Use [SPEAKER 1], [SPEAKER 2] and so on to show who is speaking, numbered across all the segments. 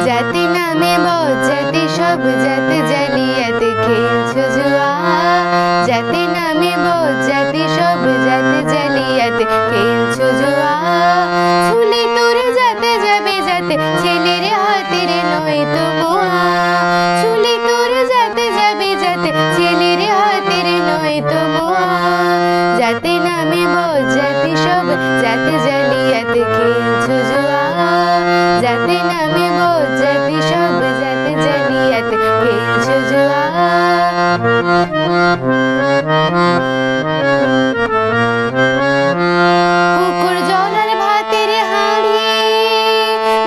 [SPEAKER 1] जाति नामे बज्जाति सब जाति জালিয়াতি খেলছো জুয়া जाति नामे बज्जाति सब जाति জালিয়াতি খেলছো জুয়া ছুলে তোরে যাতে যাবে যাতে ছেলের হাতের নয় তো মোয়া ছুলে তোরে যাতে যাবে যাতে ছেলের হাতের নয় তো মোয়া जाति नामे बज्जाति सब जाति জালিয়াতি খেলছো জুয়া जाति नामे बज्जाति सब जाति জালিয়াতি খেলছো জুয়া পুকুর জলার ভাতের হাঁড়ি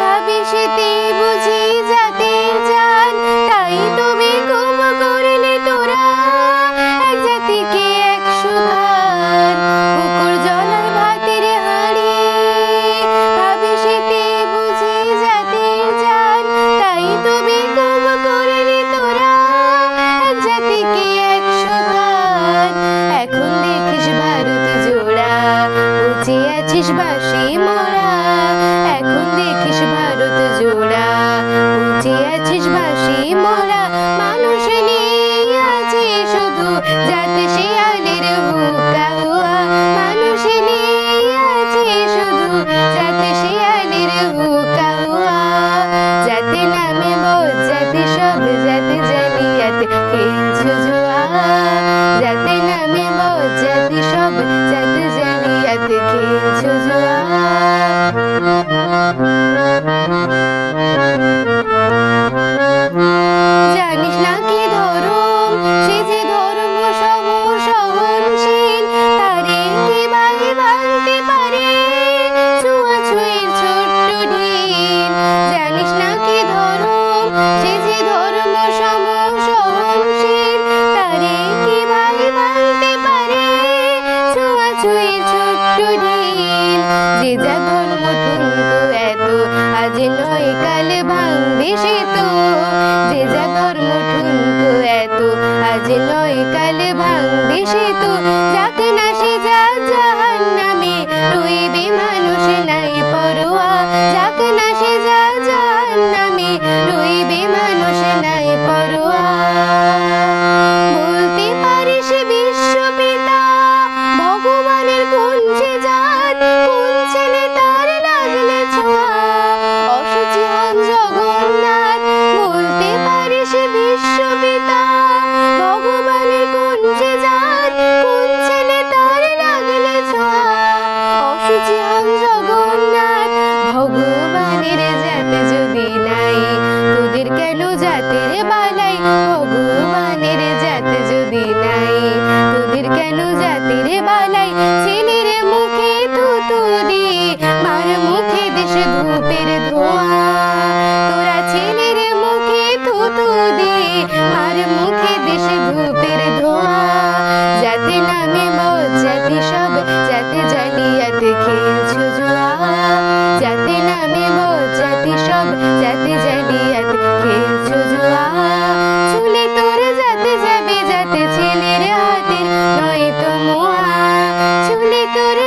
[SPEAKER 1] ভাবিসেতে বুঝি জাতির জান তাই তুমি কম করলে তোরা এক জাতিকে এক সুখান পুকুর জলার ভাতের হাঁড়ি ভাবিসেতে বুঝি জাতির জান তাই তুমি কম করলে তোরা এক জাতিকে এক সুখান এখন দেখিস ভারত জোড়া বুঝে আছিস বাঁশি মোরা এখন দেখিস ভারত জোড়া বুঝে আছিস বাঁশি মোরা মানুষ নিয়ে আছে শুধু যাতে শিয়ালের হুকা হুয়া মানুষ নিয়ে আছে শুধু যাতে শিয়ালের হুকা হুয়া जाति नामे बज्जाति सब जाति জালিয়াতি খেলছো জুয়া जाति नामे बज्जाति सब जाति জালিয়াতি খেলছো জুয়া জানিস না কি ধরম সে যে ধর্ম সহনশীল তারে কি ভাই ভাঙতে পারে ছুঁয়াছুঁয়ির ছোট্ট ঢিল জানিস না কি ধরম সে যে ধর্ম সহনশীল তারে কি ভাই ভাঙতে পারে ছুঁয়াছুঁয়ির ছোট্ট ঢিল যে যা ধর্ম ঠুনকো এত আজ নয় কাল ভাঙবে সে তো যে যা ধর্ম ঠুনকো এত আজ নয় কাল ভাঙবে সে তো যাক না সে যা জাহান্নামে রইবে মানুষ নাই পরোয়া যাক না সে যা জাহান্নামে রইবে মানুষ নাই পরোয়া বলতে পারিস বিশ্বপিতা ভগবানের কোন সে জাত কোন ছেলে তার লাগলে ছোঁয়া অসুচি হন জগন্নাথ বলতে পারিস বিশ্বপিতা ভগবানের কোন সে জাত কোন ছেলে তার লাগলে ছোঁয়া অসুচি হন জগন্নাথ ভগবানের জাতে যদি নাই তোদের কেন জাতের বালাই ভগবানের জাতে যদি নাই তোদের কেন জাতের বালাই ছেলের মুখে থুতু দিয়ে মার মুখে দেশ ধূপের ধোঁয়া তোরা ছেলের মুখে থুতু দিয়ে মার মুখে দেশ ধূপের ধোঁয়া जाति नामे बज्जाति सब जाति জালিয়াতি খেলছো জুয়া जाति नामे बज्जाति सब जाति জালিয়াতি খেলছো জুয়া ছুলে তোরে যাতে যাবে যাতে ছেলের হাতের নয় তো মোয়া ছুলে তোরে